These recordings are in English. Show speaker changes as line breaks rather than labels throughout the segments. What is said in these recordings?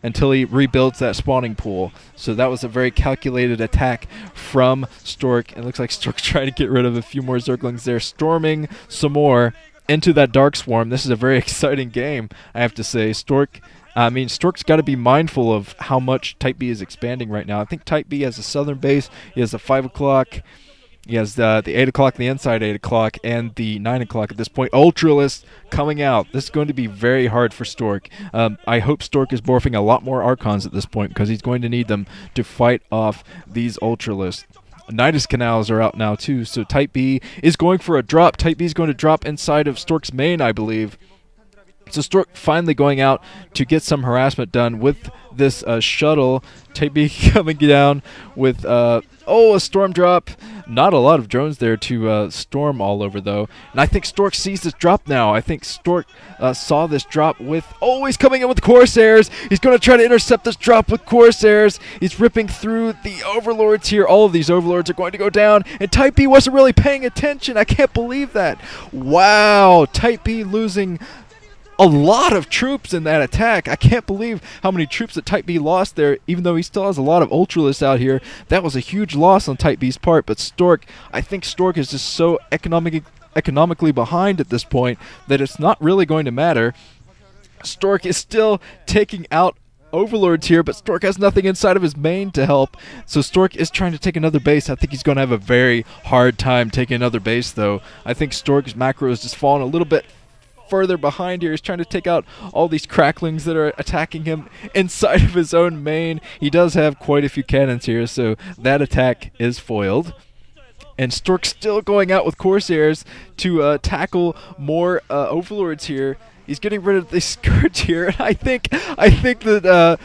until he rebuilds that spawning pool. So that was a very calculated attack from Stork. It looks like Stork's trying to get rid of a few more Zerglings there, storming some more into that Dark Swarm. This is a very exciting game, I have to say. Stork's got to be mindful of how much Type B is expanding right now. I think Type B has a southern base. He has the 5 o'clock. He has the 8 o'clock, the inside 8 o'clock, and the 9 o'clock at this point. Ultralisk coming out. This is going to be very hard for Stork. I hope Stork is morphing a lot more Archons at this point because he's going to need them to fight off these Ultralisks. Nidus Canals are out now too, so Type B is going for a drop. Type B is going to drop inside of Stork's main, I believe. So Stork finally going out to get some harassment done with this shuttle. Type B coming down with, a storm drop. Not a lot of drones there to storm all over, though. And I think Stork sees this drop now. I think Stork saw this drop with... Oh, he's coming in with Corsairs. He's going to try to intercept this drop with Corsairs. He's ripping through the Overlords here. All of these Overlords are going to go down. And Type B wasn't really paying attention. I can't believe that. Wow. Type B losing a lot of troops in that attack. I can't believe how many troops that Type B lost there, even though he still has a lot of Ultralisks out here. That was a huge loss on Type B's part, but Stork, I think Stork is just so economically behind at this point that it's not really going to matter. Stork is still taking out Overlords here, but Stork has nothing inside of his main to help. So Stork is trying to take another base. I think he's going to have a very hard time taking another base, though. I think Stork's macro is just falling a little bit further behind here. He's trying to take out all these cracklings that are attacking him inside of his own main. He does have quite a few cannons here, so that attack is foiled. And Stork's still going out with Corsairs to tackle more Overlords here. He's getting rid of the Scourge here. I think that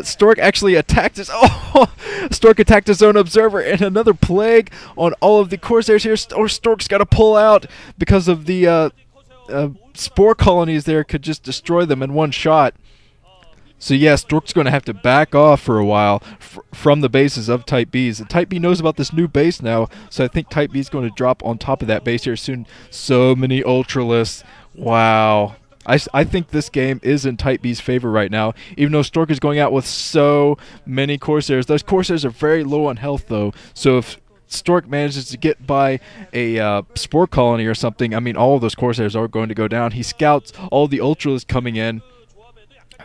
Stork actually attacked his... Oh! Stork attacked his own Observer, and another plague on all of the Corsairs here. Stork's got to pull out because of the... spore colonies there could just destroy them in one shot. So yeah, Stork's going to have to back off for a while from the bases of Type B's. And Type B knows about this new base now, so I think Type B is going to drop on top of that base here soon. So many Ultralisks. Wow. I think this game is in Type B's favor right now, even though Stork is going out with so many Corsairs. Those Corsairs are very low on health, though, so if Stork manages to get by a spore colony or something, I mean, all of those Corsairs are going to go down. He scouts all the Ultralisks coming in.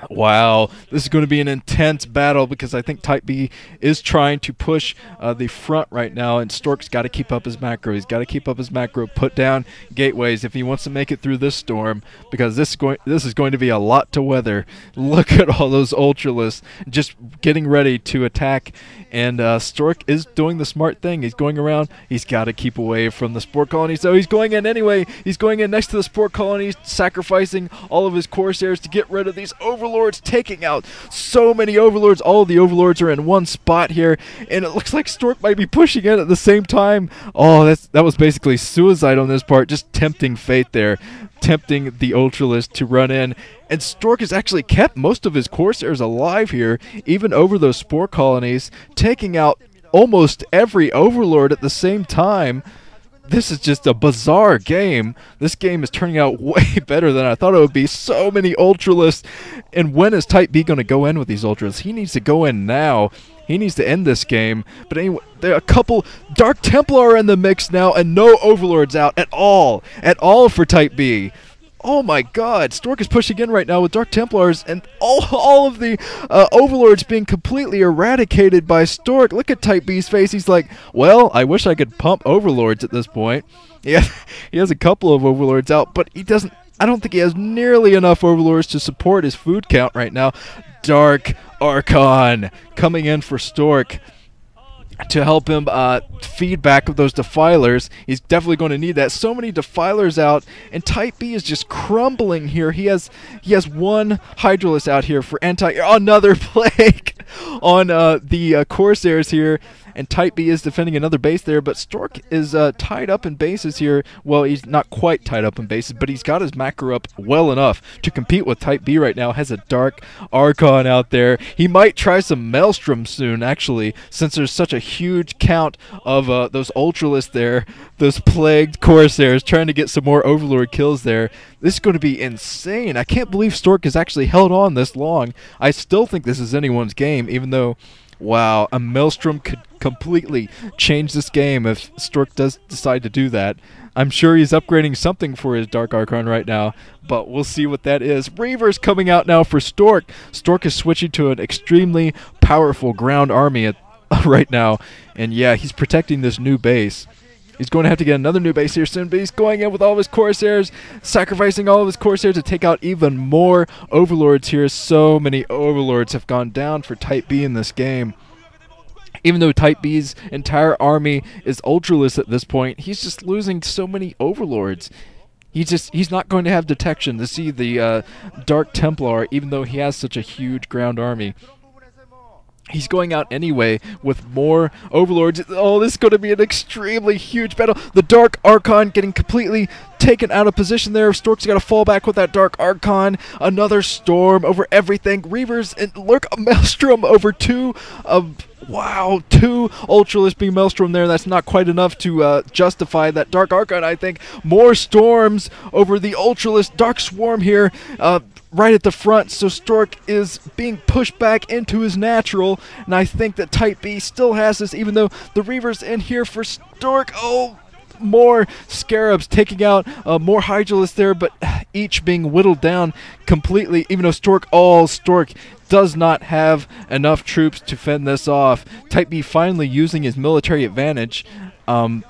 Wow, this is going to be an intense battle because I think Type B is trying to push the front right now, and Stork's got to keep up his macro. He's got to keep up his macro, put down gateways if he wants to make it through this storm, because this is going to be a lot to weather. Look at all those Ultralisks just getting ready to attack, and Stork is doing the smart thing. He's going around. He's got to keep away from the spore colonies, so he's going in anyway. He's going in next to the spore colonies, sacrificing all of his Corsairs to get rid of these Overlords, taking out so many Overlords. All of the Overlords are in one spot here, and it looks like Stork might be pushing in at the same time. Oh, that was basically suicide on this part, just tempting fate there, tempting the Ultralisk to run in. And Stork has actually kept most of his Corsairs alive here, even over those spore colonies, taking out almost every Overlord at the same time. This is just a bizarre game. This game is turning out way better than I thought it would be. So many Ultralisks. And when is Type B going to go in with these Ultralisks? He needs to go in now. He needs to end this game. But anyway, there are a couple Dark Templar in the mix now, and no Overlords out at all. At all for Type B. Oh my god, Stork is pushing in right now with Dark Templars, and all of the Overlords being completely eradicated by Stork. Look at Type B's face. He's like, well, I wish I could pump Overlords at this point. Yeah, he has a couple of Overlords out, but he doesn't. I don't think he has nearly enough Overlords to support his food count right now. Dark Archon coming in for Stork to help him feed back of those Defilers. He's definitely going to need that. So many Defilers out, and Type B is just crumbling here. He has one Hydralisk out here for anti... Another plague on the Corsairs here, And Type B is defending another base there, but Stork is tied up in bases here. Well, he's not quite tied up in bases, but he's got his macro up well enough to compete with Type B right now. Has a Dark Archon out there. He might try some Maelstrom soon, actually, since there's such a huge count of those Ultralists there, those plagued Corsairs, trying to get some more Overlord kills there. This is going to be insane. I can't believe Stork has actually held on this long. I still think this is anyone's game, even though, wow, a Maelstrom could completely change this game if Stork does decide to do that. I'm sure he's upgrading something for his Dark Archon right now, but we'll see what that is. Reaver's coming out now for Stork. Stork is switching to an extremely powerful ground army right now, and yeah, he's protecting this new base. He's going to have to get another new base here soon, but he's going in with all of his Corsairs, sacrificing all of his Corsairs to take out even more Overlords here. So many Overlords have gone down for Type B in this game. Even though Type B's entire army is Ultralist at this point, he's just losing so many Overlords. He's not going to have detection to see the Dark Templar, even though he has such a huge ground army. He's going out anyway with more Overlords. Oh, this is going to be an extremely huge battle. The Dark Archon getting completely taken out of position there. Stork's got to fall back with that Dark Archon. Another storm over everything. Reavers and lurk a Maelstrom over two Ultralists being Maelstrom there. That's not quite enough to justify that Dark Archon, I think. More storms over the Ultralist Dark Swarm here. Right at the front, so Stork is being pushed back into his natural, and I think that Type B still has this, even though the Reaver's in here for Stork. Oh, more Scarabs taking out more Hydralisks there, but each being whittled down completely, even though Stork does not have enough troops to fend this off. Type B finally using his military advantage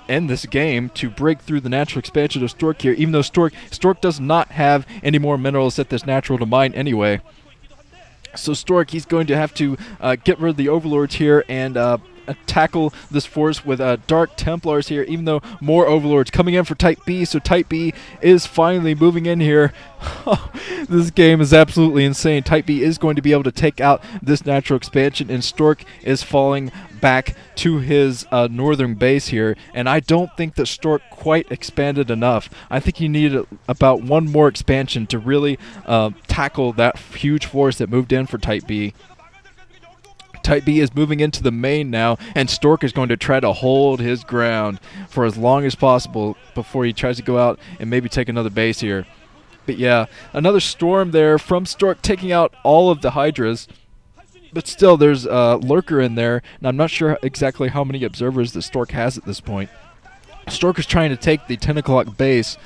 in this game to break through the natural expansion of Stork here, even though Stork does not have any more minerals at this natural to mine anyway. So Stork, he's going to have to get rid of the Overlords here and tackle this force with Dark Templars here, even though more Overlords coming in for Type B. So Type B is finally moving in here. This game is absolutely insane. Type B is going to be able to take out this natural expansion, and Stork is falling back to his northern base here, and I don't think that Stork quite expanded enough. I think he needed about one more expansion to really tackle that huge force that moved in for Type B. Type B is moving into the main now, and Stork is going to try to hold his ground for as long as possible before he tries to go out and maybe take another base here. But yeah, another storm there from Stork taking out all of the Hydras. But still, there's a Lurker in there, and I'm not sure exactly how many observers that Stork has at this point. Stork is trying to take the 10 o'clock base,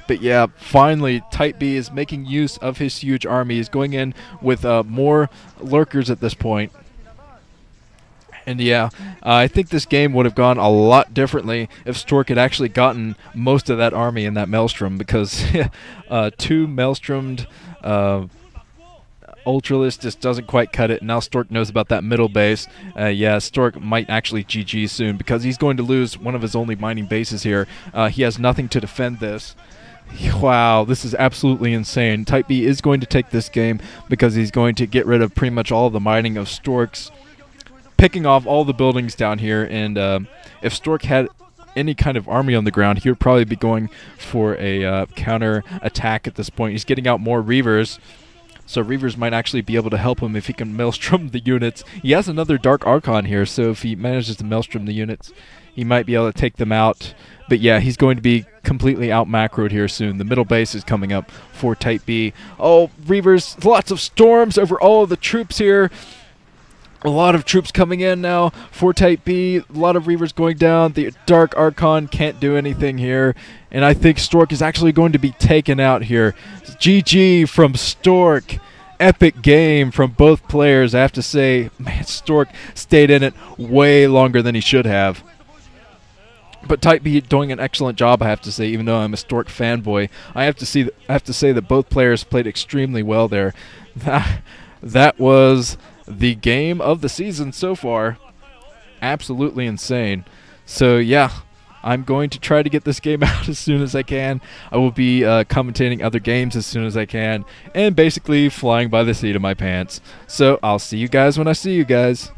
but yeah, finally, Type B is making use of his huge army. He's going in with more Lurkers at this point. And yeah, I think this game would have gone a lot differently if Stork had actually gotten most of that army in that Maelstrom, because two Maelstromed Ultralist just doesn't quite cut it. Now Stork knows about that middle base. Yeah, Stork might actually GG soon, because he's going to lose one of his only mining bases here. He has nothing to defend this. Wow, this is absolutely insane. Type B is going to take this game because he's going to get rid of pretty much all of the mining of Stork's, picking off all the buildings down here, and if Stork had any kind of army on the ground, he would probably be going for a counter attack at this point. He's getting out more Reavers, so Reavers might actually be able to help him if he can Maelstrom the units. He has another Dark Archon here, so if he manages to Maelstrom the units, he might be able to take them out. But yeah, he's going to be completely out macroed here soon. The middle base is coming up for Type B. Oh, Reavers, lots of storms over all of the troops here. A lot of troops coming in now for Type B. A lot of Reavers going down. The Dark Archon can't do anything here. And I think Stork is actually going to be taken out here. GG from Stork. Epic game from both players. I have to say, man, Stork stayed in it way longer than he should have. But Type B doing an excellent job, I have to say, even though I'm a Stork fanboy. I have to say that both players played extremely well there. That was the game of the season so far. Absolutely insane. So yeah, I'm going to try to get this game out as soon as I can. I will be commentating other games as soon as I can, and basically flying by the seat of my pants. So I'll see you guys when I see you guys.